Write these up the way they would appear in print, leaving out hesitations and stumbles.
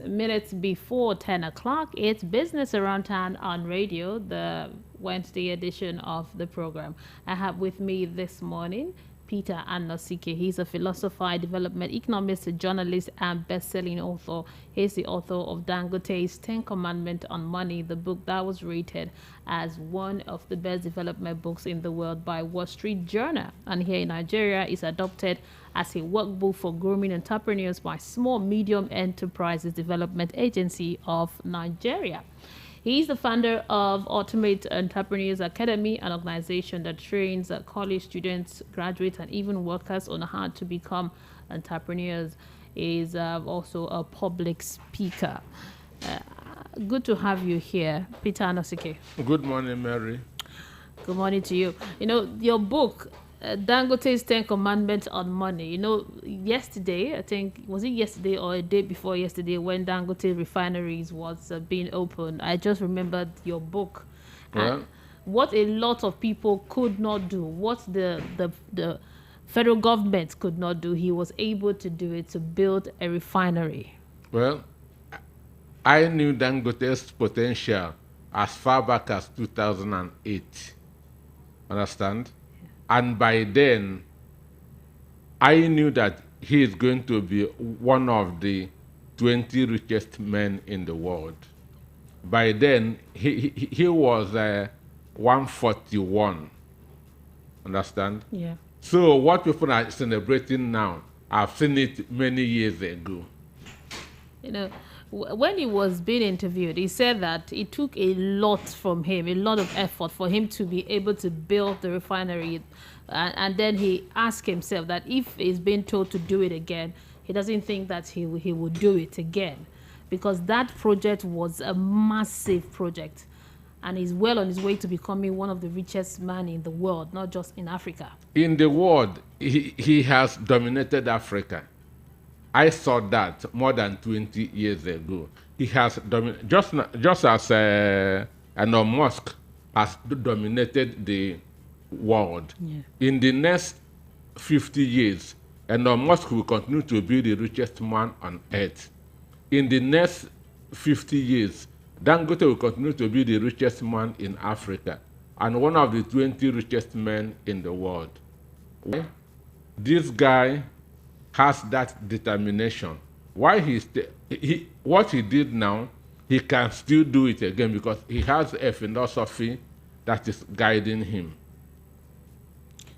minutes before 10 o'clock. It's Business Around Town on radio, the Wednesday edition of the program. I have with me this morning Peter Anosike. He's a philosopher, development economist, a journalist, and best-selling author. He's the author of Dangote's 10 Commandments on Money, the book that was rated as one of the best development books in the world by Wall Street Journal. And here in Nigeria, it's adopted as a workbook for grooming entrepreneurs by Small Medium Enterprises Development Agency of Nigeria. He's the founder of Ultimate Entrepreneurs Academy, an organization that trains college students, graduates, and even workers on how to become entrepreneurs. He's also a public speaker. Good to have you here, Peter Anosike. Good morning, Mary. Good morning to you. You know, your book, Dangote's 10 Commandments on Money. You know, yesterday, I think, was it yesterday or a day before yesterday when Dangote refineries was being opened, I just remembered your book. And what a lot of people could not do, what the federal government could not do, he was able to do it, to build a refinery. Well, I knew Dangote's potential as far back as 2008. Understand? And by then, I knew that he is going to be one of the 20 richest men in the world. By then, he was 141. Understand? Yeah. So what people are celebrating now, I've seen it many years ago. You know, when he was being interviewed, he said that it took a lot from him, a lot of effort for him to be able to build the refinery. And then he asked himself that if he's been told to do it again, he doesn't think that he would do it again, because that project was a massive project. And he's well on his way to becoming one of the richest men in the world, not just in Africa. In the world, he has dominated Africa. I saw that more than 20 years ago. He has dominated, just as Elon Musk has dominated the world. Yeah. In the next 50 years, Elon Musk will continue to be the richest man on earth. In the next 50 years, Dangote will continue to be the richest man in Africa and one of the 20 richest men in the world. This guy has that determination. Why what he did now, he can still do it again because he has a philosophy that is guiding him.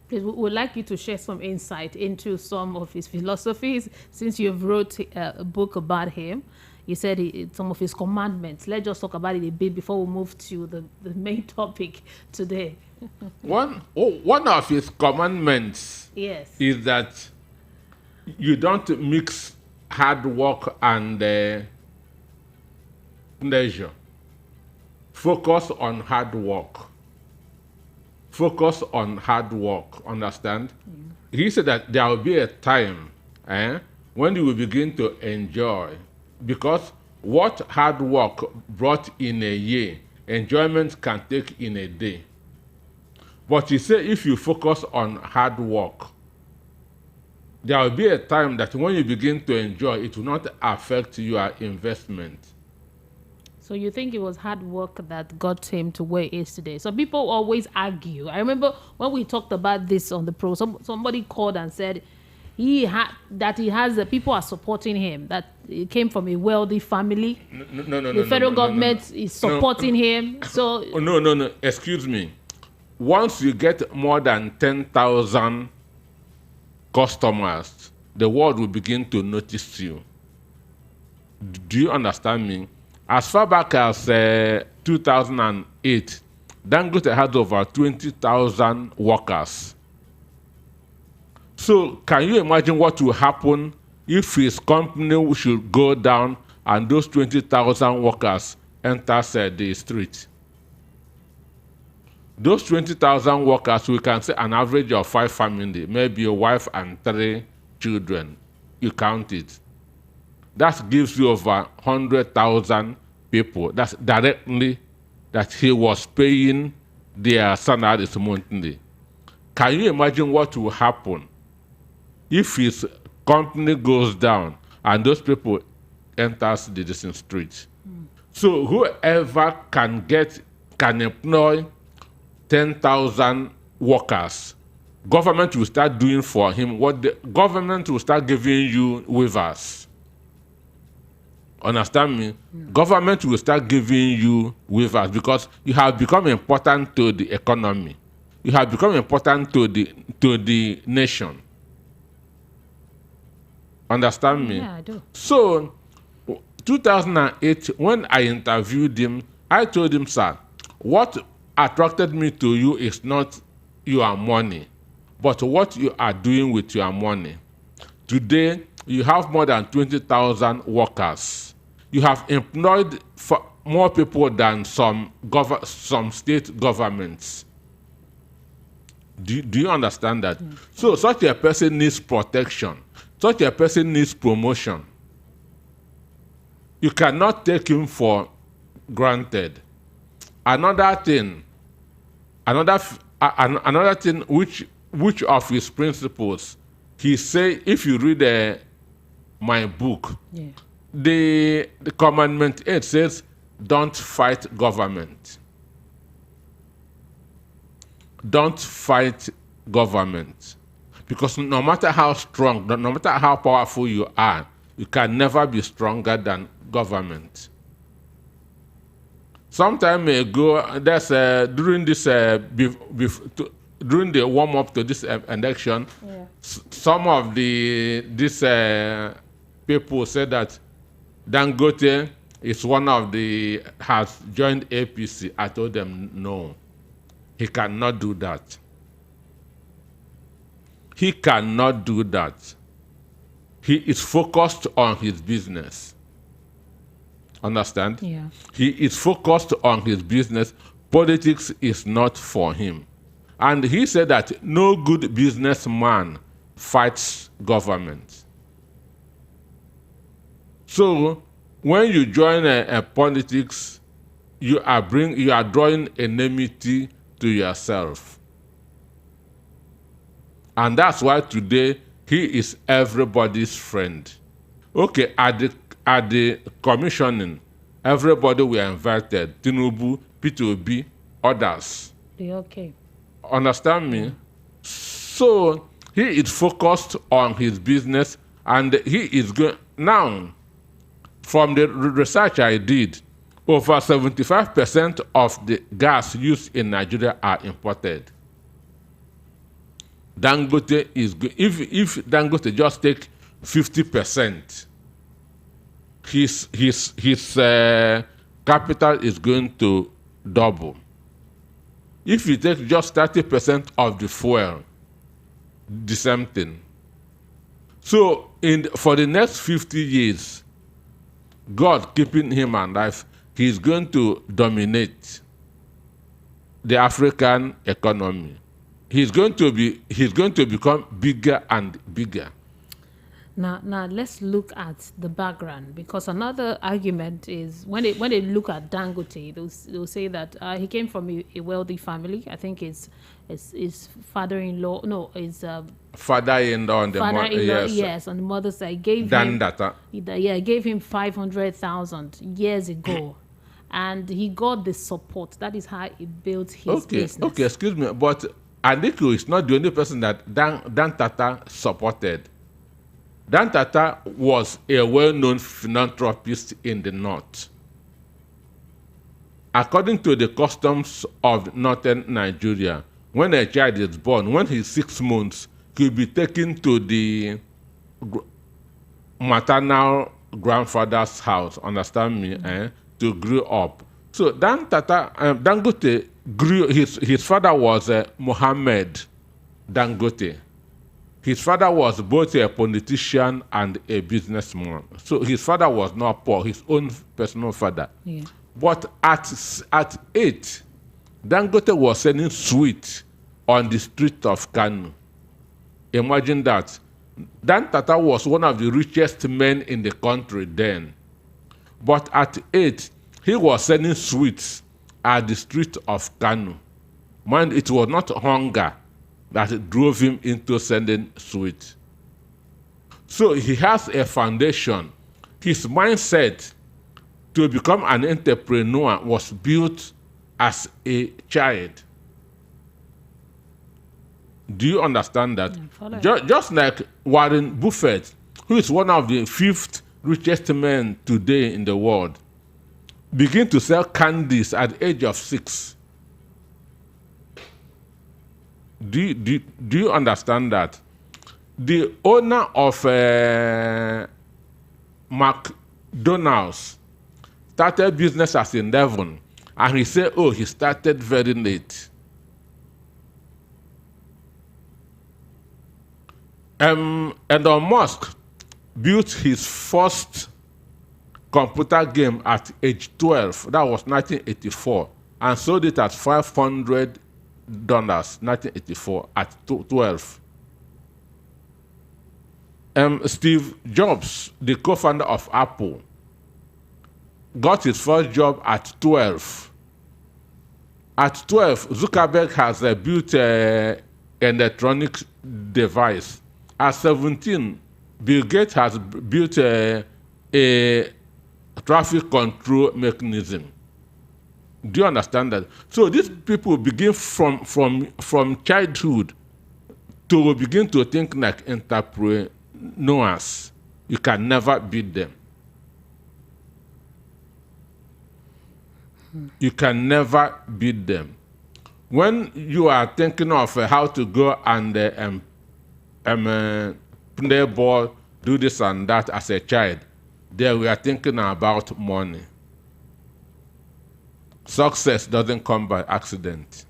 Please, we would like you to share some insight into some of his philosophies, since you've wrote a book about him. You said some of his commandments. Let's just talk about it a bit before we move to the main topic today. One of his commandments is that you don't mix hard work and pleasure. Focus on hard work. Focus on hard work, understand? He said that there will be a time when you will begin to enjoy, because what hard work brought in a year, enjoyment can take in a day. But he said if you focus on hard work, there will be a time that when you begin to enjoy, it will not affect your investment. So you think it was hard work that got him to where he is today? So people always argue. I remember when we talked about this on the pro, somebody called and said people are supporting him, that he came from a wealthy family. The federal government is supporting him. So no, excuse me. Once you get more than 10,000 customers, the world will begin to notice you. Do you understand me? As far back as 2008, Dangote had over 20,000 workers. So can you imagine what will happen if his company should go down and those 20,000 workers enter the street? Those 20,000 workers, we can say an average of 5 families, maybe a wife and 3 children. You count it. That gives you over 100,000 people. That's directly that he was paying their salaries monthly. Can you imagine what will happen if his company goes down and those people enters the distant street. So whoever can employ 10,000 workers, government will start doing for him what the government will start giving you weavers. Understand me? Government will start giving you weavers because you have become important to the economy. You have become important to the nation. Understand me? Yeah, I do. So 2008, when I interviewed him, I told him, sir, what attracted me to you is not your money, but what you are doing with your money. Today, you have more than 20,000 workers. You have employed for more people than some state governments. Do you understand that? So such a person needs protection. Such a person needs promotion. You cannot take him for granted. Another thing, which of his principles, he say, if you read my book, Yeah. the commandment 8 says, don't fight government. Don't fight government. Because no matter how strong, no matter how powerful you are, you can never be stronger than government. Some time ago, that's during this during the warm up to this election, Yeah. some of these people said that Dangote is one of the has joined APC. I told them no, he cannot do that. He cannot do that. He is focused on his business. Understand? Yeah. He is focused on his business. Politics is not for him. And he said that no good businessman fights government. So when you join a politics, you are drawing enmity to yourself. And that's why today he is everybody's friend. Okay, at the commissioning, everybody were invited. Tinubu, P2B, others. They okay. Understand me? So he is focused on his business, and he is going now. From the research I did, over 75% of the gas used in Nigeria are imported. Dangote is if Dangote just take 50%, his capital is going to double. If you take just 30% of the fuel, the same thing. So for the next 50 years, God keeping him alive, he's going to dominate the African economy. He's going to become bigger and bigger. Now let's look at the background, because another argument is when they look at Dangote, they'll say that he came from a wealthy family. I think his father-in-law, no, his Father-in-law on the father-in-law, yes, yes, on the mother's side gave him gave him 500,000 years ago, and he got the support. That is how he built his business. Okay, excuse me, but Aliko is not the only person that Dan Tata supported. Dan Tata was a well-known philanthropist in the North. According to the customs of northern Nigeria, when a child is born, when he's 6 months, he'll be taken to the maternal grandfather's house, understand me, to grow up. So Dangote grew, his father was Mohammed Dangote. His father was both a politician and a businessman. So his father was not poor, his own personal father. Yeah. But at 8, Dangote was selling sweet on the street of Kano. Imagine that. Dan Tata was one of the richest men in the country then. But at 8, he was selling sweets at the street of Kano. Mind, it was not hunger that drove him into selling sweets. So he has a foundation his mindset to become an entrepreneur was built as a child. Do you understand that? Just like Warren Buffett, who is one of the 5th richest men today in the world, began to sell candies at the age of 6. Do you understand that? The owner of McDonald's started business as 11, and he said, oh, he started very late. Elon Musk built his first computer game at age 12. That was 1984, and sold it at $500, 1984, at 12. Steve Jobs, the co-founder of Apple, got his first job at 12. At 12, Zuckerberg has built an electronic device. At 17, Bill Gates has built a traffic control mechanism. Do you understand that? So these people begin from childhood to begin to think like entrepreneurs. You can never beat them. You can never beat them. When you are thinking of how to go and play ball, do this and that as a child, there we are thinking about money. Success doesn't come by accident.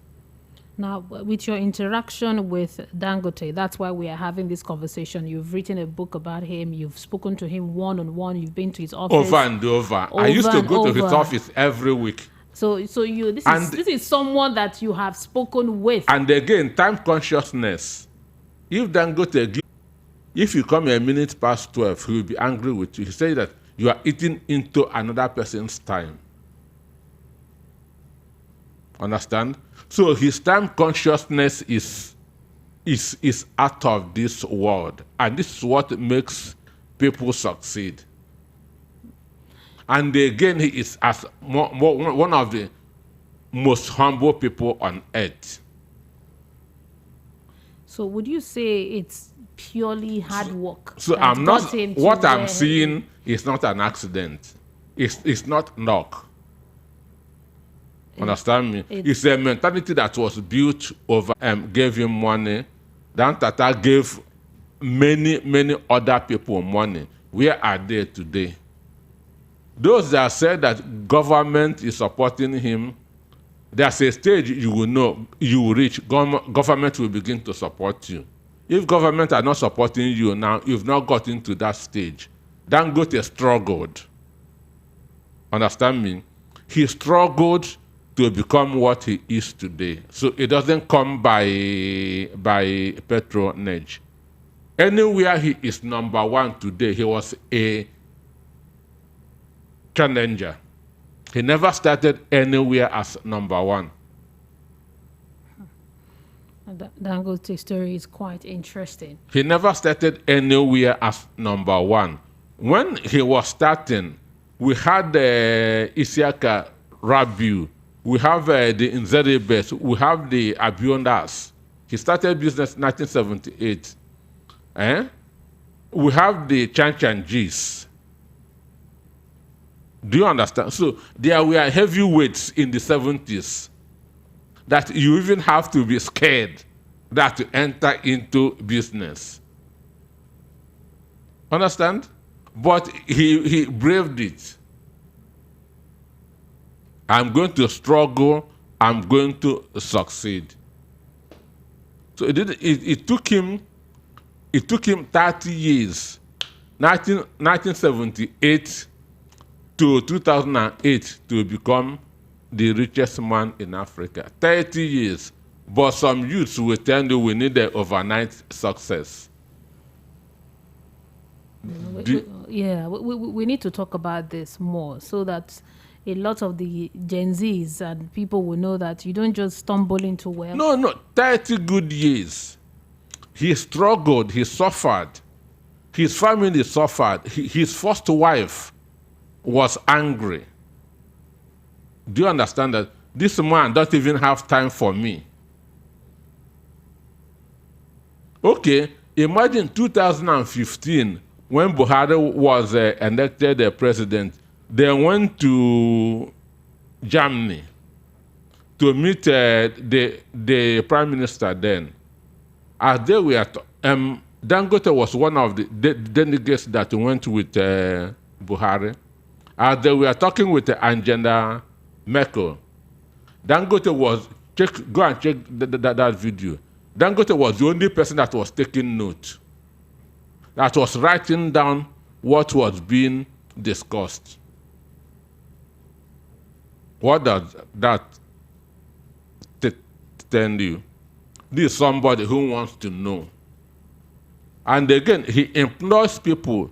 Now, with your interaction with Dangote, that's why we are having this conversation. You've written a book about him. You've spoken to him one-on-one. You've been to his office. Over and over. I used to go to his office every week. So this is someone that you have spoken with. And again, time consciousness. If Dangote, if you come a minute past 12, he will be angry with you. He says that you are eating into another person's time. Understand? So his time consciousness is out of this world. And this is what makes people succeed. And again, he is as one of the most humble people on earth. So would you say it's purely hard work? So I'm not, what I'm seeing is not an accident. It's not luck. Understand me? It's a mentality that was built over gave him money. Dan Tata gave many other people money. Where are they today? Those that said that government is supporting him, there's a stage you will know, you will reach, government will begin to support you. If government are not supporting you now, you've not gotten to that stage. Dangote struggled. Understand me? He struggled to become what he is today. So it doesn't come by patronage. Anywhere he is number one today, he was a challenger. He never started anywhere as number one. Dangote's story is quite interesting. He never started anywhere as number one. When he was starting, we had Isiaka Rabiu, we have the Nzeribes, we have the Abiondas. He started business in 1978. We have the Chanchanjis. Do you understand? So there were heavyweights in the 70s that you even have to be scared that to enter into business. Understand? But he braved it. I'm going to struggle. I'm going to succeed. So it took him 30 years, 1978 to 2008 to become the richest man in Africa. 30 years. But some youths will tell you we need an overnight success. We need to talk about this more so that a lot of the Gen Zs and people will know that you don't just stumble into wealth. No, 30 good years. He struggled, he suffered. His family suffered. His first wife was angry. Do you understand that? This man doesn't even have time for me. Okay, imagine 2015 when Buhari was elected president. They went to Germany to meet the prime minister then. As they were, Dangote was one of the delegates that went with Buhari. As they were talking with Angela Merkel, Dangote was, go and check that video. Dangote was the only person that was taking note, that was writing down what was being discussed. What does that tell you? This is somebody who wants to know. And again, he employs people.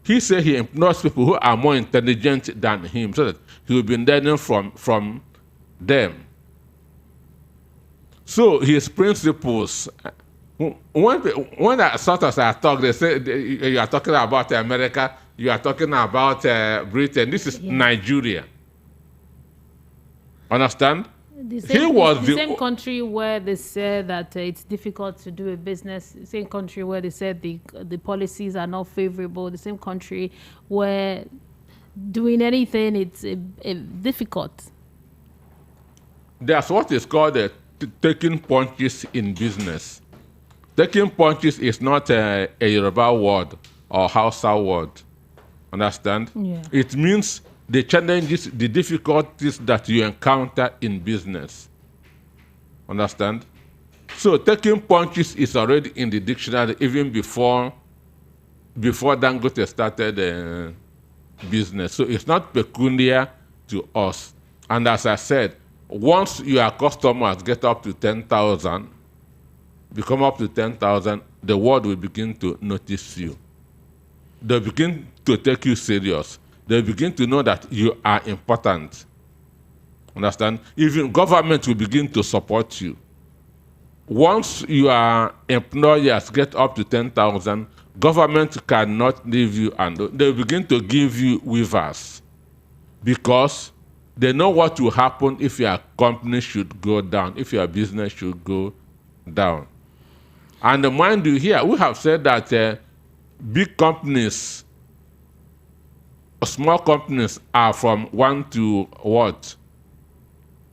He said he employs people who are more intelligent than him, so that he will be learning from them. So his principles, when I sort of talk, they say you are talking about America, you are talking about Britain. This is Nigeria. Understand? The same country where they said that it's difficult to do a business. The same country where they said the policies are not favorable. The same country where doing anything it's difficult. That's what is called taking punches in business. Taking punches is not a Yoruba word or Hausa word. Understand? Yeah. It means the challenges, the difficulties that you encounter in business. Understand? So taking punches is already in the dictionary even before Dangote started business. So it's not peculiar to us. And as I said, once your customers get up to 10,000, become up to 10,000, the world will begin to notice you. They'll begin to take you serious. They begin to know that you are important. Understand? Even government will begin to support you. Once your employers get up to 10,000, government cannot leave you, and they begin to give you waivers because they know what will happen if your company should go down, if your business should go down. And mind you, here we have said that big companies, small companies are from 1 to what?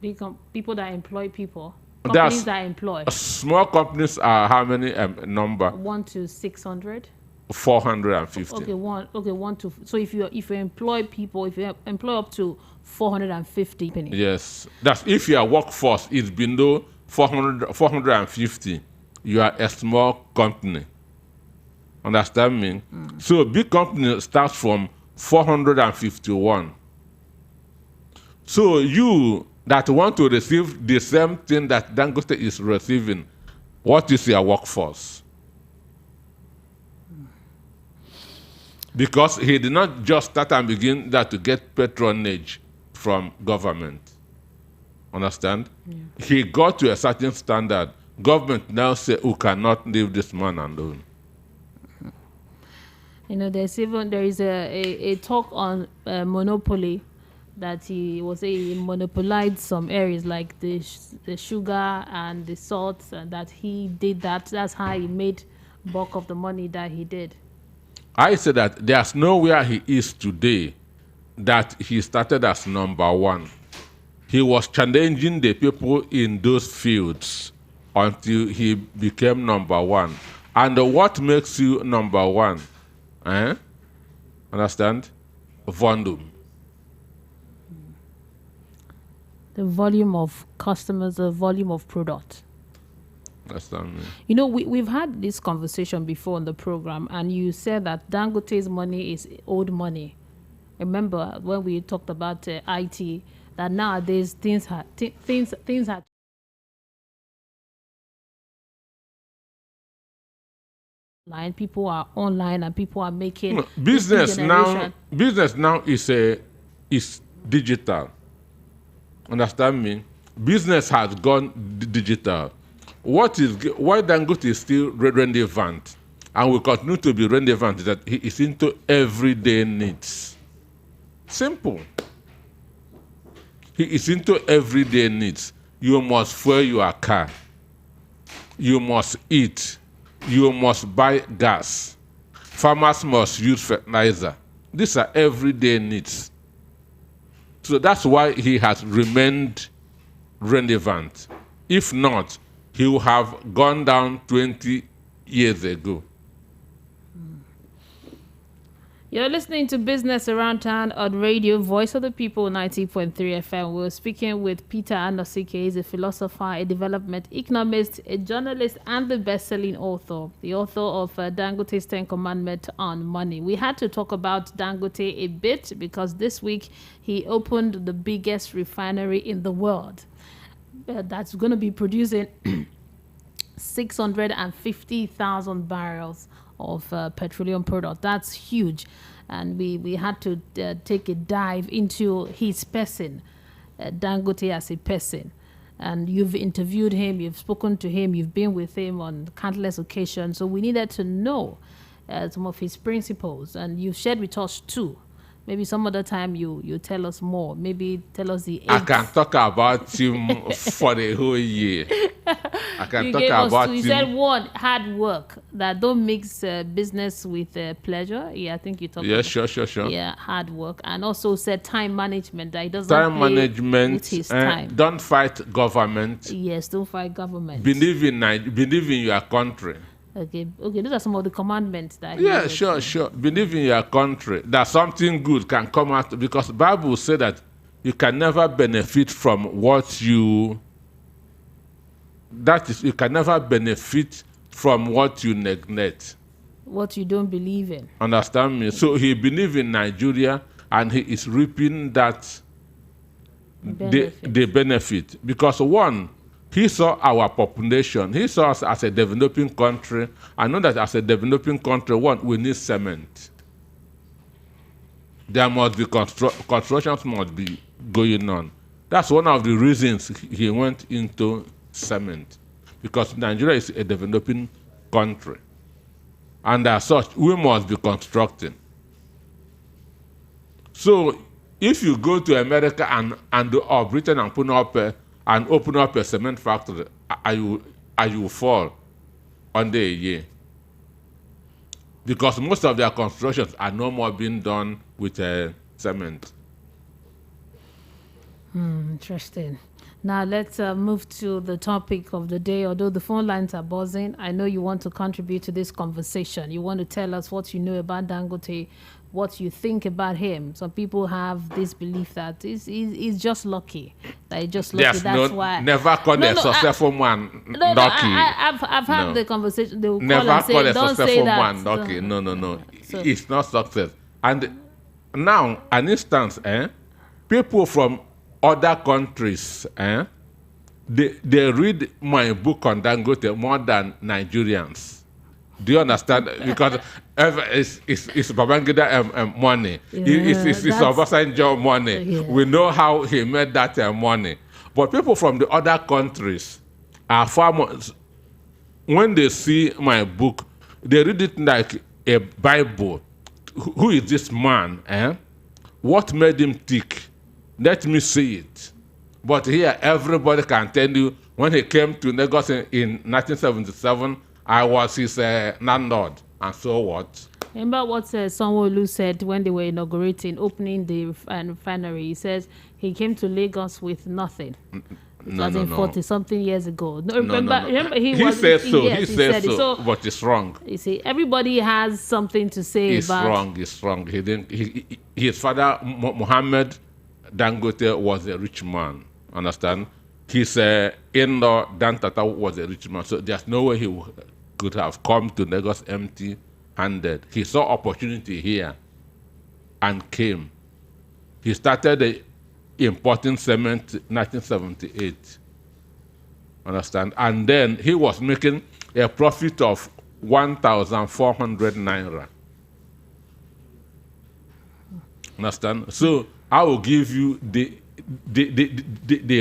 People that employ people. Companies that employ. Small companies are how many number? 1 to 600. 450. Okay, 1 to. So if you employ people, if you employ up to 450 pennies. Yes, that's if your workforce is below 450, you are a small company. Understand me? So big company starts from 451. So you that want to receive the same thing that Dangote is receiving, what is your workforce? Because he did not just start and begin that to get patronage from government. Understand? Yeah. He got to a certain standard. Government now say, "We cannot leave this man alone." You know, there is a talk on monopoly that he monopolized some areas like the sugar and the salt, and that he did that. That's how he made bulk of the money that he did. I say that there's nowhere he is today that he started as number one. He was challenging the people in those fields until he became number one. And what makes you number one? Understand? Volume. The volume of customers, the volume of product. Understand me? You know, we've had this conversation before on the program, and you said that Dangote's money is old money. Remember when we talked about IT, that nowadays things are online. People are online, and people are making business now. Business now is digital. Understand me? Business has gone digital. Why Dangote is still relevant and will continue to be relevant is that he is into everyday needs. Simple. He is into everyday needs. You must fuel your car. You must eat. You must buy gas. Farmers must use fertilizer. These are everyday needs. So that's why he has remained relevant. If not, he would have gone down 20 years ago. You're listening to Business Around Town on Radio Voice of the People 90.3 FM. We're speaking with Peter Anosike. He's a philosopher, a development economist, a journalist, and the best-selling author. The author of Dangote's 10 Commandments on Money. We had to talk about Dangote a bit because this week he opened the biggest refinery in the world. That's going to be producing 650,000 barrels of petroleum product. That's huge. And we had to take a dive into his person, Dangote as a person. And you've interviewed him, you've spoken to him, you've been with him on countless occasions. So we needed to know some of his principles. And you shared with us too. Maybe some other time you tell us more. Maybe tell us the eight. I can talk about him for the whole year. I can talk about him. You said one, hard work. That don't mix business with pleasure. Yeah, I think you talked about. Sure. Yeah, hard work. And also said time management. That he doesn't time play management with his time. Don't fight government. Yes, don't fight government. Believe in your country. Okay, those are some of the commandments that sure. Believe in your country. That something good can come out, because the Bible says that you can never benefit from what you can never benefit from what you neglect. What you don't believe in. Understand me? So he believes in Nigeria and he is reaping that the benefit. Because one, he saw our population. He saw us as a developing country. I know that as a developing country, one, we need cement. There must be constructions must be going on. That's one of the reasons he went into cement, because Nigeria is a developing country, and as such, we must be constructing. So, if you go to America or Britain and open up a cement factory, you will fall under a year, because most of their constructions are no more being done with cement. Interesting. Now let's move to the topic of the day. Although the phone lines are buzzing, I know you want to contribute to this conversation. You want to tell us what you know about Dangote, what you think about him. Some people have this belief that he's just lucky. That he's just lucky. Yes, that's why. Never call a successful man lucky. I've had the conversation. They will never call and call say, a don't successful say that. man lucky. No. So, it's not success. And now, an instance, people from other countries, they read my book on Dangote more than Nigerians. Do you understand? Because it's Babangida money. It's Obasanjo money. Yeah. We know how he made that money. But people from the other countries are far more. When they see my book, they read it like a Bible. Who is this man? What made him tick? Let me see it. But here, everybody can tell you, when he came to Lagos in 1977, I was his landlord. And so what? Remember what Sanwo-Olu said when they were opening the refinery? He says he came to Lagos with nothing. No. 40-something years ago. No. Remember, he says so. Yes, he says so. But it's wrong. You see, everybody has something to say about. It's wrong. His father, Muhammad Dangote, was a rich man. Understand? His in-law, Dan Tata, was a rich man. So there's no way he could have come to Lagos empty-handed. He saw opportunity here and came. He started importing cement in 1978. Understand? And then he was making a profit of 1,400 naira. Understand? So I will give you the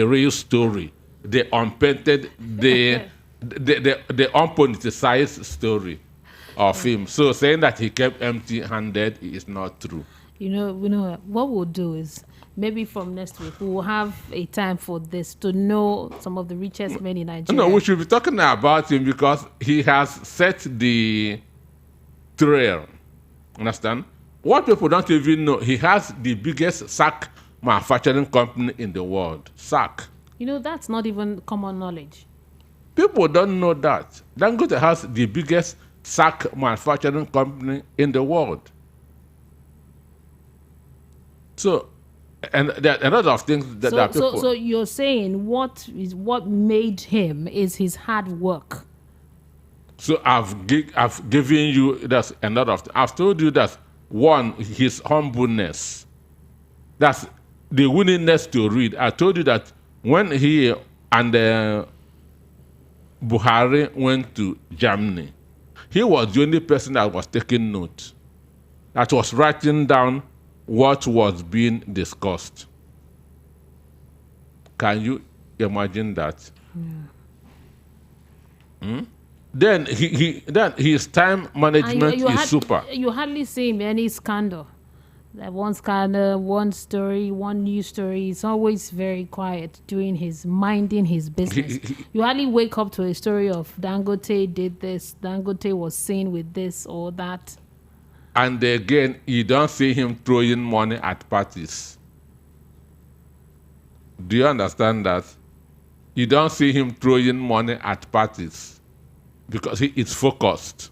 real story, the unpainted, the unpoliticized story. of him. So saying that he kept empty-handed is not true. You know what we'll do is maybe from next week we will have a time for this to know some of the richest men in Nigeria. No, we should be talking about him because he has set the trail. Understand? What people don't even know, he has the biggest sack manufacturing company in the world. Sack. You know, that's not even common knowledge. People don't know that. Dangote has the biggest sack manufacturing company in the world. So, and there are a lot of things that people... So you're saying what made him is his hard work. So I've given you that's a lot of... I've told you that, one, his humbleness. That's the willingness to read. I told you that when he and Buhari went to Germany, he was the only person that was taking note, that was writing down what was being discussed. Can you imagine that? Yeah. Then then his time management is super. You hardly see him any scandal. That one scandal, one story, one news story. He's always very quiet, minding his business. You hardly wake up to a story of Dangote did this, Dangote was seen with this or that. And again, you don't see him throwing money at parties. Do you understand that? You don't see him throwing money at parties because he is focused.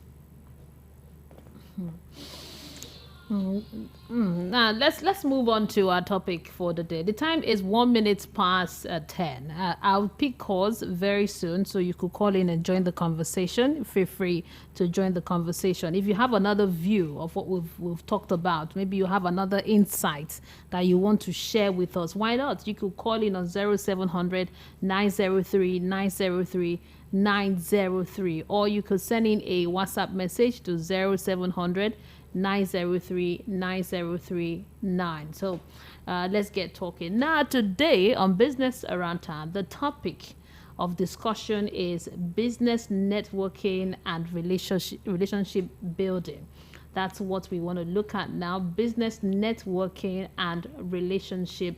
Now let's move on to our topic for the day. The time is 1 minute past 10. I'll pick calls very soon, so you could call in and join the conversation. Feel free to join the conversation. If you have another view of what we've talked about, maybe you have another insight that you want to share with us, why not? You could call in on 0700 903 903 903, or you could send in a WhatsApp message to 0700 903 9039. So let's get talking now. Today on Business Around Town, the topic of discussion is business networking and relationship building. That's what we want to look at now: business networking and relationship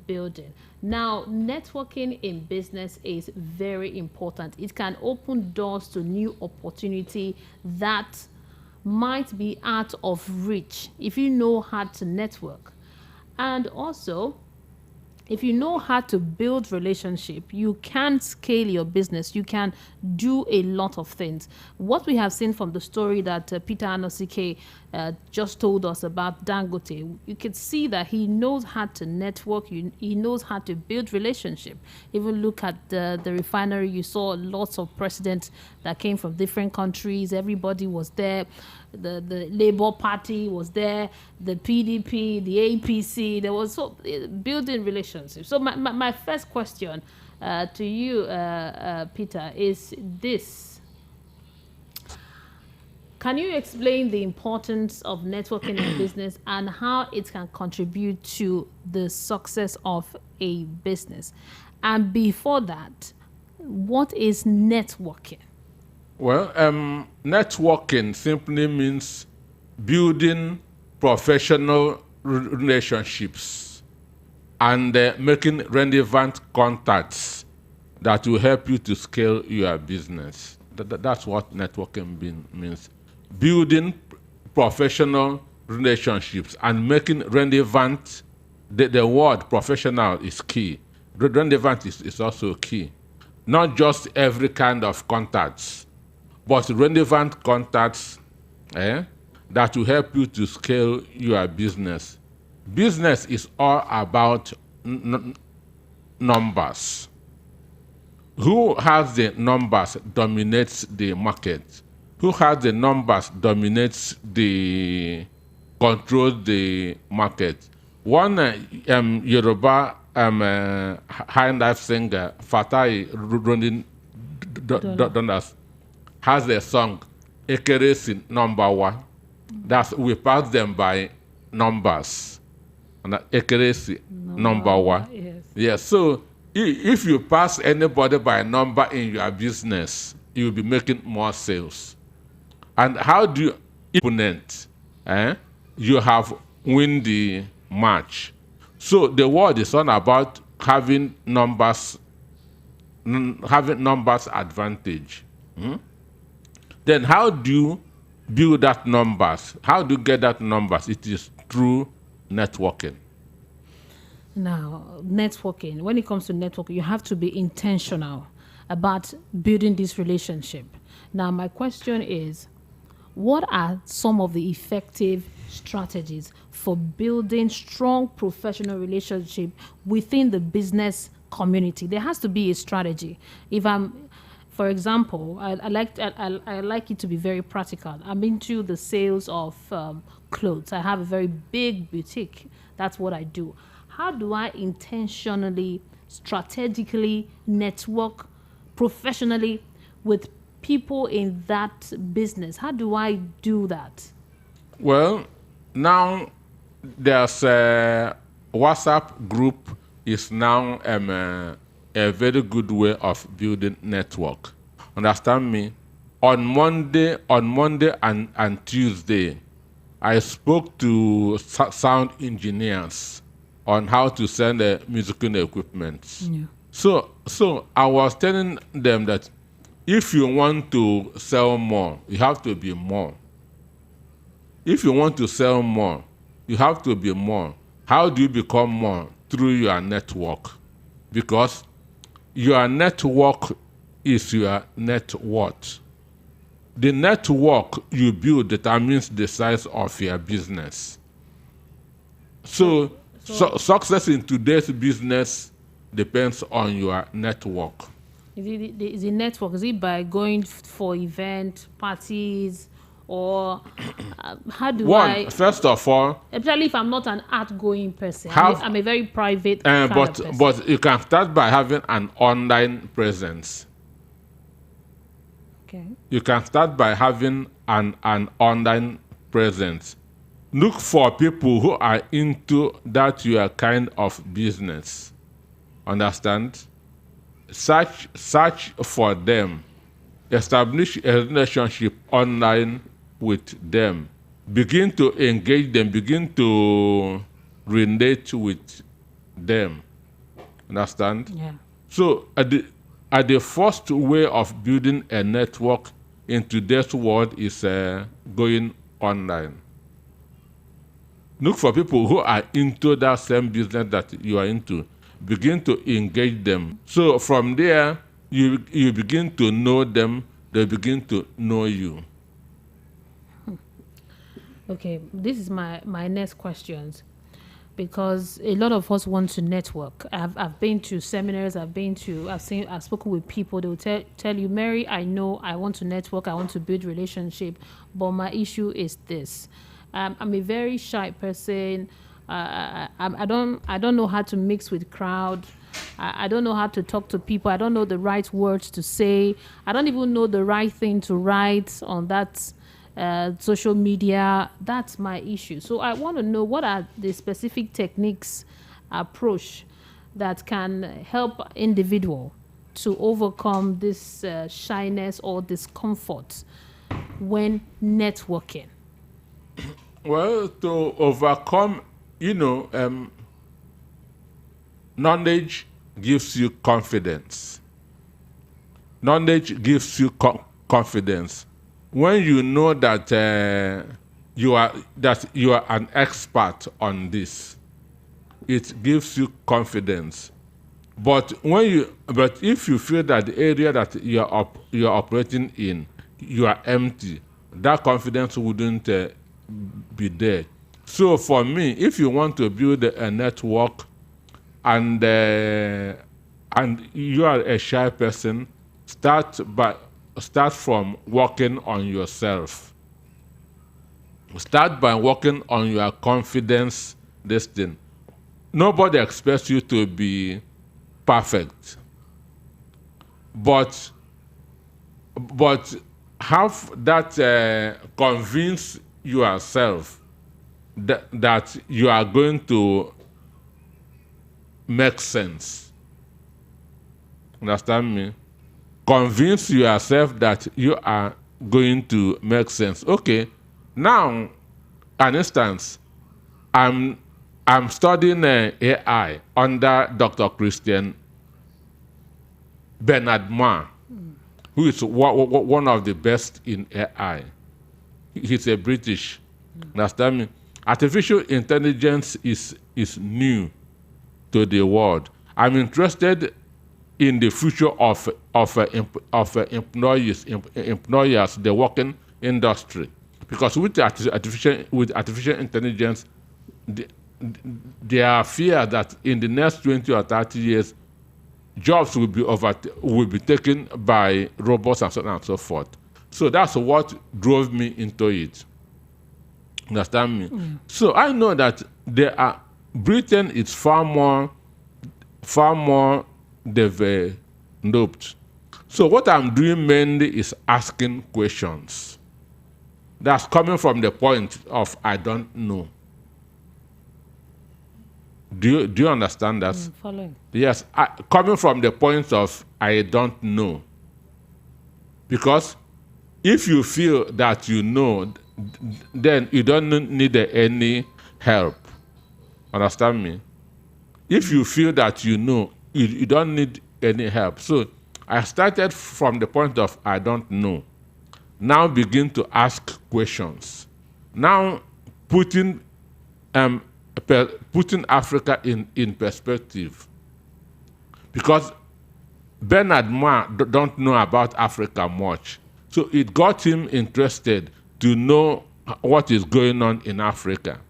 building. Now, networking in business is very important. It can open doors to new opportunity that might be out of reach if you know how to network. And also, if you know how to build relationship, you can scale your business. You can do a lot of things. What we have seen from the story that Peter Anosike just told us about Dangote, you could see that he knows how to network. He knows how to build relationship. Even look at the refinery. You saw lots of presidents that came from different countries. Everybody was there. The Labour Party was there, the PDP, the APC. There was building relationships. So my first question to you, Peter, is this: can you explain the importance of networking in business and how it can contribute to the success of a business? And before that, what is networking? Well, networking simply means building professional relationships and making relevant contacts that will help you to scale your business. That's what networking means. Building professional relationships and making relevant. The word professional is key. Relevant is also key. Not just every kind of contacts, but relevant contacts that will help you to scale your business. Business is all about numbers. Who has the numbers dominates the market. Who has the numbers controls the market. One Yoruba high life singer, Fatai Running Donas, has a song, Ekeresi number one. That's we pass them by numbers. And Ekeresi number one. Yes. Yes. So if you pass anybody by number in your business, you'll be making more sales. And how do you opponent? You have win the match. So the world is all about having numbers advantage. Then how do you build that numbers? How do you get that numbers? It is through networking. Now, networking, when it comes to networking, you have to be intentional about building this relationship. Now, my question is, what are some of the effective strategies for building strong professional relationship within the business community? There has to be a strategy. If I'm, for example, I like it to be very practical. I'm into the sales of clothes. I have a very big boutique. That's what I do. How do I intentionally, strategically network professionally with people in that business? How do I do that? Well, now there's a WhatsApp group is now a very good way of building network. Understand me? On Monday and Tuesday, I spoke to sound engineers on how to send musical equipment. Yeah. So I was telling them that if you want to sell more, you have to be more. If you want to sell more, you have to be more. How do you become more? Through your network. Because your network is your net worth. The network you build determines the size of your business. So success in today's business depends on your network. Is it network? Is it by going for event, parties, or how do I? First of all, Especially if I'm not an outgoing person, I'm a very private kind of person. but you can start by having an online presence. Okay. You can start by having an online presence. Look for people who are into that your kind of business. Understand? Search for them. Establish a relationship online with them. Begin to engage them. Begin to relate with them. Understand? Yeah. So at the first way of building a network in today's world is going online. Look for people who are into that same business that you are into. Begin to engage them. So from there, you begin to know them. They begin to know you. Okay, this is my next questions, because a lot of us want to network. I've been to seminars. I've spoken with people. They will tell you, Mary, I know I want to network. I want to build relationship, but my issue is this. I'm a very shy person. I don't know how to mix with crowd. I don't know how to talk to people. I don't know the right words to say. I don't even know the right thing to write on that social media. That's my issue. So I want to know, what are the specific techniques, approach that can help individual to overcome this shyness or discomfort when networking? Well, to overcome, knowledge gives you confidence. Knowledge gives you confidence. When you know that you are an expert on this, it gives you confidence. But if you feel that the area that you're operating in, you are empty, that confidence wouldn't be there. So for me, if you want to build a network and you are a shy person, start from working on yourself. Start by working on your confidence. This thing. Nobody expects you to be perfect, but have that convince yourself that you are going to make sense. Understand me? Convince yourself that you are going to make sense. Okay, now, an instance, I'm studying AI under Dr. Christian Bernard Ma, who is one of the best in AI. He's a British. Understand me? Artificial intelligence is new to the world. I'm interested in the future of employers, the working industry, because with artificial intelligence, there are fear that in the next 20 or 30 years, jobs will be taken by robots and so on and so forth. So that's what drove me into it. Understand me? So I know that Britain is far more developed. So what I'm doing mainly is asking questions. That's coming from the point of I don't know. Do you understand that? Following. Yes, coming from the point of I don't know. Because if you feel that you know, then you don't need any help. Understand me? If you feel that you know, you don't need any help. So I started from the point of I don't know. Now begin to ask questions. Now putting Africa in perspective. Because Bernard Ma don't know about Africa much. So it got him interested to know what is going on in Africa.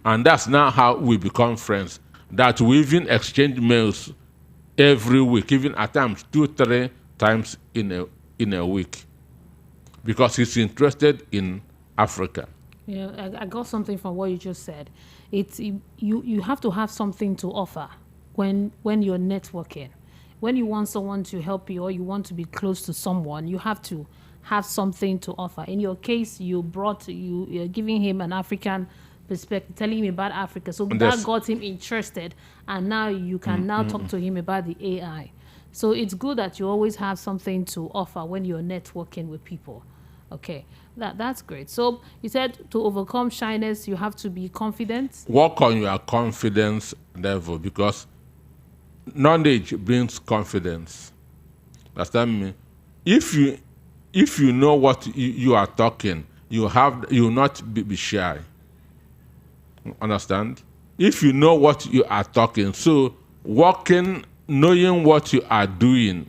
And that's now how we become friends. That we even exchange mails every week, even at times 2-3 times in a week. Because he's interested in Africa. Yeah, I got something from what you just said. It's you have to have something to offer when you're networking. When you want someone to help you or you want to be close to someone, you have to have something to offer. In your case, you're giving him an African perspective, telling him about Africa. So that got him interested, and now you can talk to him about the AI. So it's good that you always have something to offer when you're networking with people. Okay, that's great. So you said to overcome shyness, you have to be confident. Work on your confidence level, because knowledge brings confidence. Understand me? If you know what you are talking, you will not be shy. Understand? If you know what you are talking, so knowing what you are doing,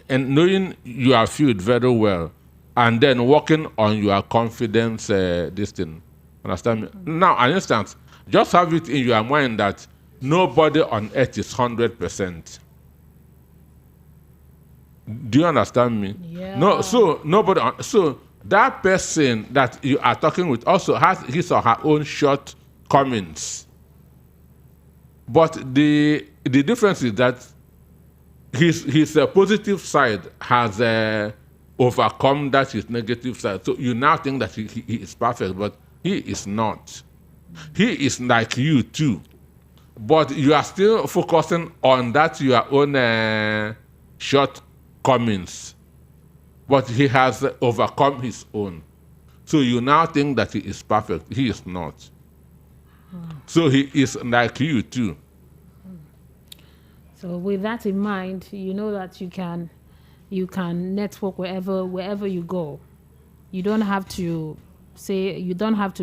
and knowing your field very well, and then working on your confidence, this thing. Understand me? Now, an instance, just have it in your mind that nobody on earth is 100%. Do you understand me? Yeah. No, so that person that you are talking with also has his or her own shortcomings. But the difference is that his positive side has overcome his negative side. So you now think that he is perfect, but he is not. He is like you too. But you are still focusing on your own shortcomings. But he has overcome his own. So you now think that he is perfect. He is not. So he is like you too. So with that in mind, you know that you can network wherever you go. You don't have to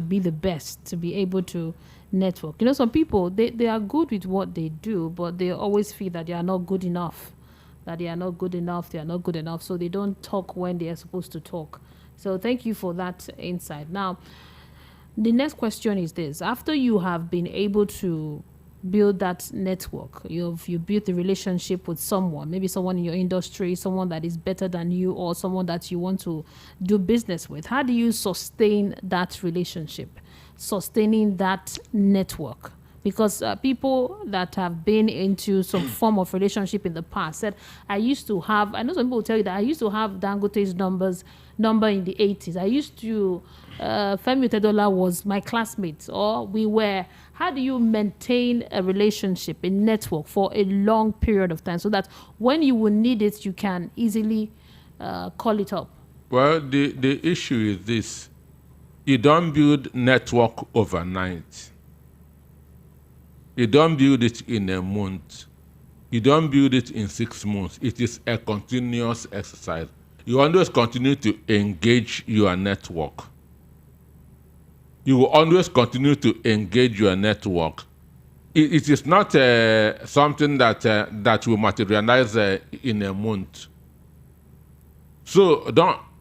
be the best to be able to network. You know, some people they are good with what they do, but they always feel that they are not good enough. They are not good enough, so they don't talk when they are supposed to talk. So thank you for that insight. Now, the next question is this: after you have been able to build that network, you built a relationship with someone, maybe someone in your industry, someone that is better than you, or someone that you want to do business with, how do you sustain that relationship, sustaining that network? Because people that have been into some form of relationship in the past said, I know some people will tell you that I used to have Dangote's number in the 80s. I used to, Femi Tedola was my classmate, or we were. How do you maintain a relationship, a network for a long period of time, so that when you will need it, you can easily call it up? Well, the issue is this. You don't build network overnight. You don't build it in a month. You don't build it in 6 months. It is a continuous exercise. You always continue to engage your network. You will always continue to engage your network. It is not something that will materialize in a month. So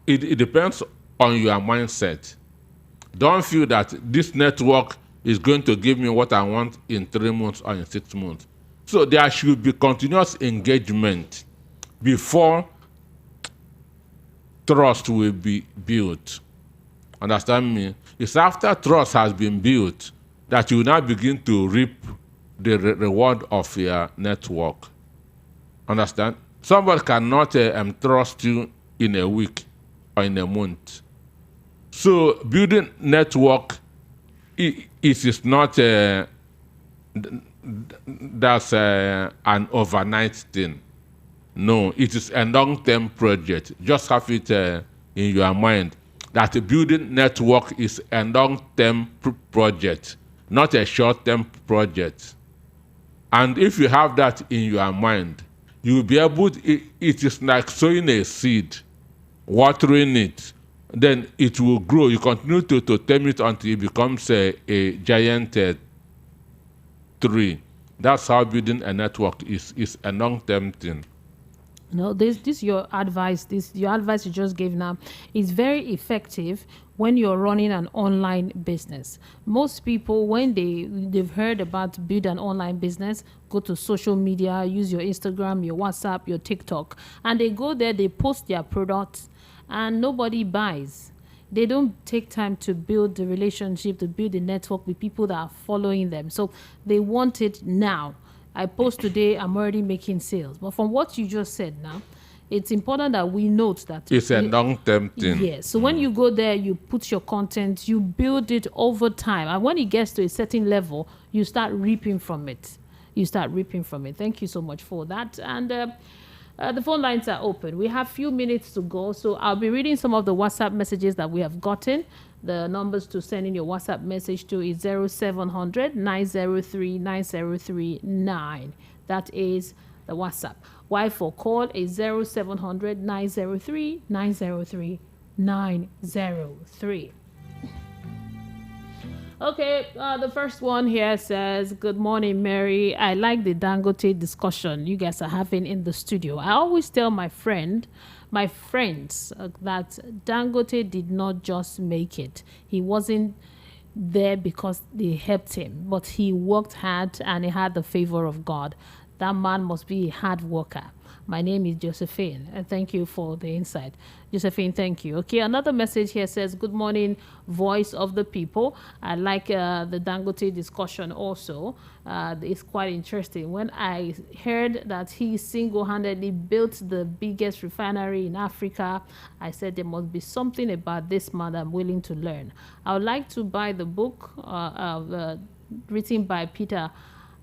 it depends on your mindset. Don't feel that this network is going to give me what I want in 3 months or in 6 months. So there should be continuous engagement before trust will be built. Understand me? It's after trust has been built that you now begin to reap the reward of your network. Understand? Somebody cannot trust you in a week or in a month. So building network, it is not that's an overnight thing. No, it is a long-term project. Just have it in your mind that building network is a long-term project, not a short-term project. And if you have that in your mind, you will be able to, it is like sowing a seed, watering it, then it will grow. You continue to tame it until it becomes a giant tree. That's how building a network is a long-term thing. No, this your advice. Your advice you just gave now is very effective when you're running an online business. Most people, when they've heard about build an online business, go to social media, use your Instagram, your WhatsApp, your TikTok, and they go there, they post their products, and nobody buys. They don't take time to build the relationship, to build the network with people that are following them. So they want it now. I post today, I'm already making sales. But from what you just said now, it's important that we note that it's a long-term thing. Yes. So when you go there, you put your content, you build it over time. And when it gets to a certain level, you start reaping from it. Thank you so much for that. And the phone lines are open. We have few minutes to go. So I'll be reading some of the WhatsApp messages that we have gotten. The numbers to send in your WhatsApp message to is 0700 903 9039. That is the WhatsApp. Y for call is 0700 903 903 903. Okay, the first one here says, good morning, Mary. I like the Dangote discussion you guys are having in the studio. I always tell my friends that Dangote did not just make it. He wasn't there because they helped him, but he worked hard and he had the favor of God. That man must be a hard worker. My name is Josephine, and thank you for the insight. Josephine, thank you. Okay, another message here says, good morning, voice of the people. I like the Dangote discussion also. It's quite interesting. When I heard that he single-handedly built the biggest refinery in Africa, I said there must be something about this man I'm willing to learn. I would like to buy the book written by Peter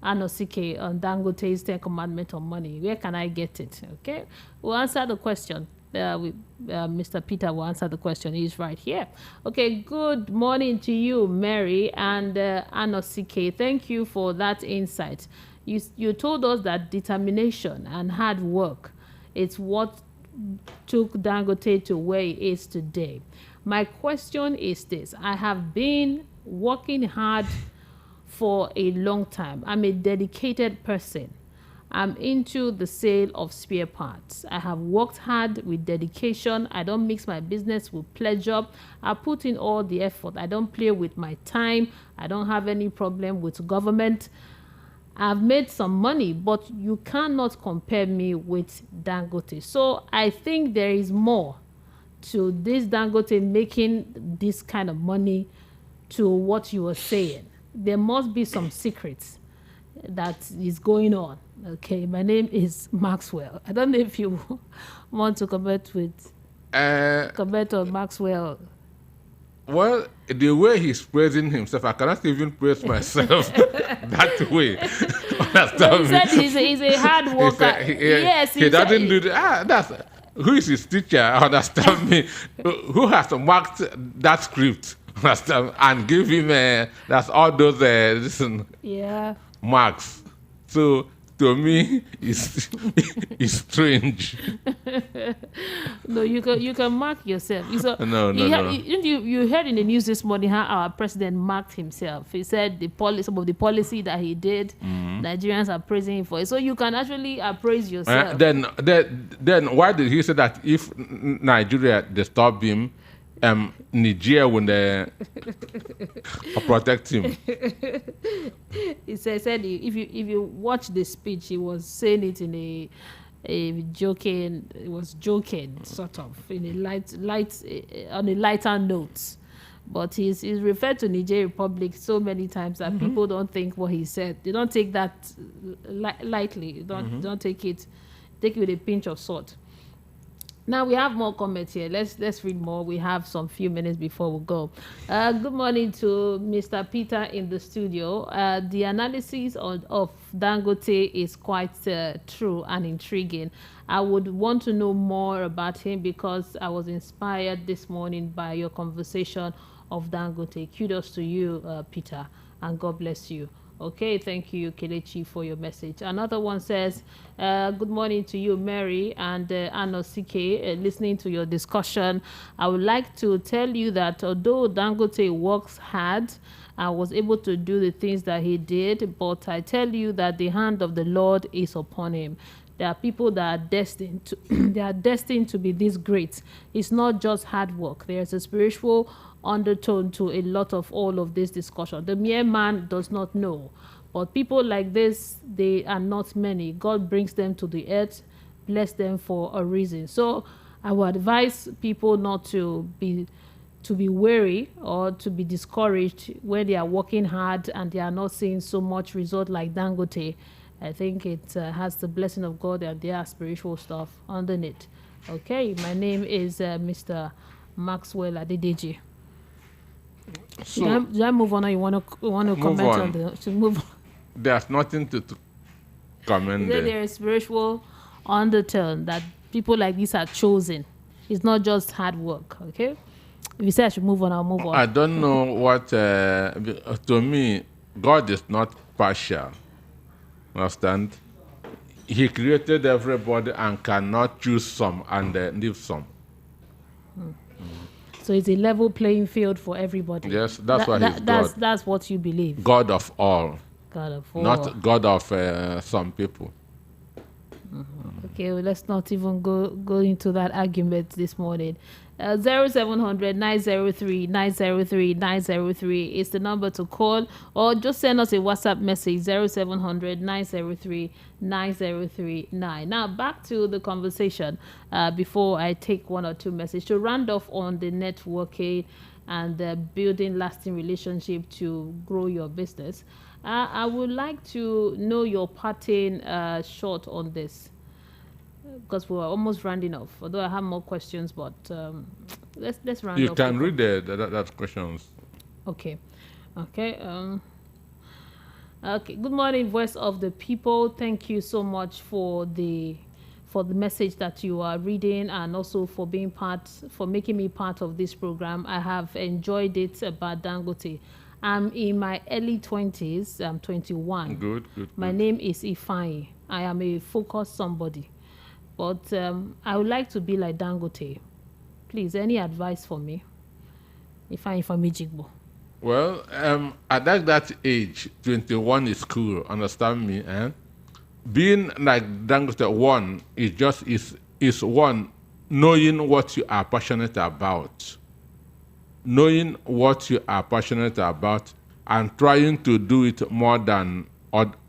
Anosike on Dangote's 10 Commandments on money. Where can I get it? Okay, we'll answer the question. Mr. Peter will answer the question. He's right here. Okay, good morning to you, Mary and Anosike. Thank you for that insight. You told us that determination and hard work is what took Dangote to where he is today. My question is this. I have been working hard for a long time. I'm a dedicated person. I'm into the sale of spare parts. I have worked hard with dedication. I don't mix my business with pleasure. I put in all the effort. I don't play with my time. I don't have any problem with government. I've made some money, but you cannot compare me with Dangote. So I think there is more to this Dangote making this kind of money to what you were saying. There must be some secrets that is going on. Okay, my name is Maxwell. I don't know if you want to comment on Maxwell. Well, the way he's praising himself, I cannot even praise myself that way. He said he's a hard worker. He doesn't do that. who is his teacher, understand me, who has marked that script, understand, and give him that's all those listen, Yeah. marks. So to me, it's strange. No, you can mark yourself. No. You heard in the news this morning how our president marked himself. He said some of the policy that he did, Nigerians are praising him for it. So you can actually appraise yourself. Then why did he say that if Nigeria disturb him, Nigeria will protect him? He said if you watch the speech, he was saying it in a joking. It was joking, sort of, in a light on a lighter note. But he's referred to Niger Republic so many times that people don't think what he said. They don't take that lightly. Don't take it with a pinch of salt. Now we have more comments here. Let's read more. We have some few minutes before we go. Good morning to Mr. Peter in the studio. The analysis of Dangote is quite true and intriguing. I would want to know more about him because I was inspired this morning by your conversation of Dangote. Kudos to you, Peter, and God bless you. Okay, thank you, Kelechi, for your message. Another one says, good morning to you, Mary and Anosike. Listening to your discussion, I would like to tell you that although Dangote works hard and was able to do the things that he did, but I tell you that the hand of the Lord is upon him. There are people that are destined to they are destined to be this great. It's not just hard work. There's a spiritual undertone to a lot of all of this discussion. The mere man does not know, but people like this, they are not many. God brings them to the earth, bless them for a reason. So I would advise people not to be wary or to be discouraged when they are working hard and they are not seeing so much result like Dangote. I think it has the blessing of God and there are spiritual stuff underneath. Okay, my name is Mr. Maxwell Adedeji. So, should I move on, or you want to comment on the? Should move on? There's nothing to comment. There is spiritual undertone that people like this are chosen. It's not just hard work. Okay. If you say I should move on, I'll move on. I don't know what. To me, God is not partial. Understand? He created everybody and cannot choose some and leave some. So it's a level playing field for everybody. Yes, that's why he's God. That's what you believe. God of all. God of all. Not God of some people. Okay, well, let's not even go into that argument this morning. 0700 903 903 903 is the number to call, or just send us a WhatsApp message 0700 903 9039. Now back to the conversation before I take one or two messages to round off on the networking and building lasting relationship to grow your business. I would like to know your parting shot on this, because we're almost rounding off. Although I have more questions, but let's round off. You can read that questions. Okay. Okay. Good morning, Voice of the People. Thank you so much for the message that you are reading, and also for making me part of this program. I have enjoyed it about Dangote. I'm in my early 20s. I'm 21. Good. My name is Ifeanyi. I am a focused somebody. But I would like to be like Dangote. Please, any advice for me? Ifeanyi from Ijigbo. Well, at that age, 21 is cool. Understand me? Being like Dangote, one is one, knowing what you are passionate about. Knowing what you are passionate about and trying to do it more than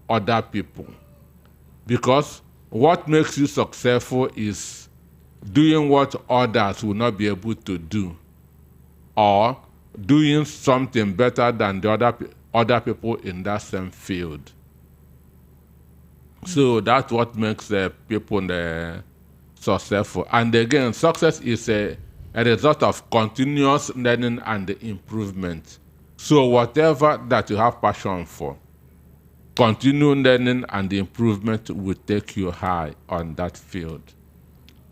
other people. Because what makes you successful is doing what others will not be able to do, or doing something better than the other people in that same field. So that's what makes people successful. And again, success is a result of continuous learning and improvement. So whatever that you have passion for, continued learning and improvement will take you high on that field.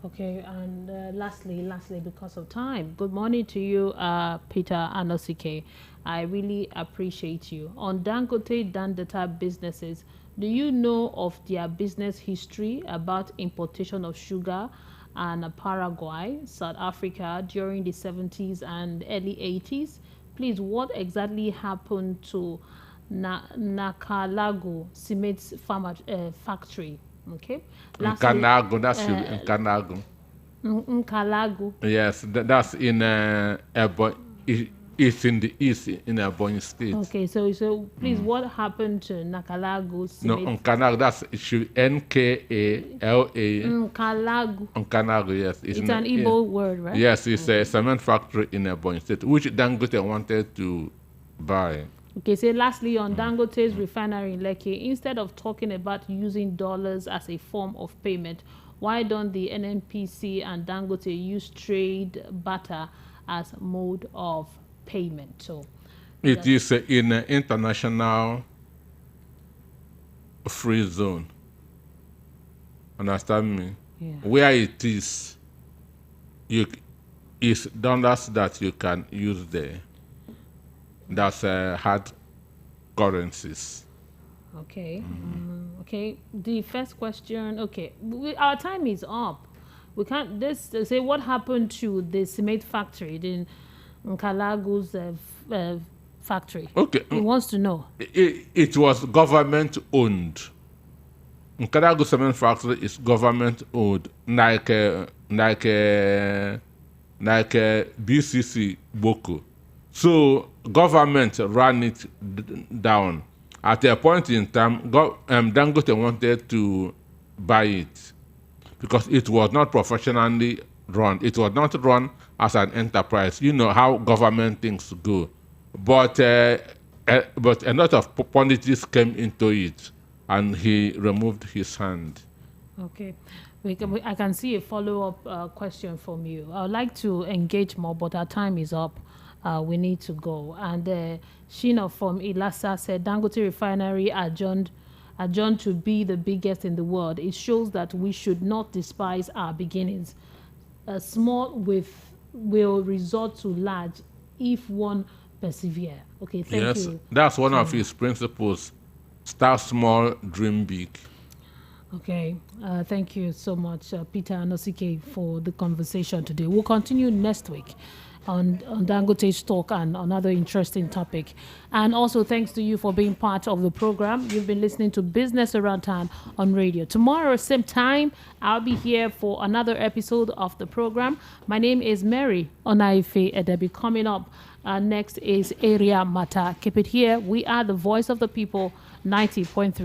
Okay, Okay, and lastly, because of time, good morning to you, Peter Anosike. I really appreciate you. On Dangote Dandata businesses, do you know of their business history about importation of sugar and Paraguay, South Africa during the 70s and early 80s? Please, what exactly happened to Nakalago cement factory? Okay. Lastly, Nkanago, that's Nkanago. Nkalago. Yes, that's in Ebonyi. It's in the east in Ebonyi State. Okay, so please, what happened to Nakalago No, cement? Nkanago, that's Nkala. Nkalago. Nkanago, yes. It's an Igbo word, right? Yes, it's a cement factory in Ebonyi State, which Dangote wanted to buy. Okay, so lastly, on Dangote's refinery in Lekki, instead of talking about using dollars as a form of payment, why don't the NNPC and Dangote use trade barter as mode of payment? So It is in an international free zone. Understand me? yeah. Where it is, is dollars that you can use there. That's hard currencies. Okay. Okay. The first question. Okay. Our time is up. We can't. This say what happened to the cement factory, the Nkalago's factory. Okay. He wants to know. It was government owned. Nkadago cement factory is government owned, like BCC Boko. So government ran it down. At a point in time, Dangote wanted to buy it because it was not professionally run. It was not run as an enterprise. You know how government things go. But a lot of politics came into it, and he removed his hand. Okay. I can see a follow-up question from you. I would like to engage more, but our time is up. We need to go. And Sheena from Ilasa said, Dangote refinery adjourned to be the biggest in the world. It shows that we should not despise our beginnings. Small will resort to large if one persevere. Okay, thank you. That's one of his principles. Start small, dream big. Okay, thank you so much, Peter Anosike, for the conversation today. We'll continue next week on Dangote's talk and another interesting topic. And also thanks to you for being part of the program. You've been listening to Business Around Town on radio. Tomorrow, same time, I'll be here for another episode of the program. My name is Mary Onaife Edebi. Coming up next is Area Mata. Keep it here. We are the voice of the people, 90.3.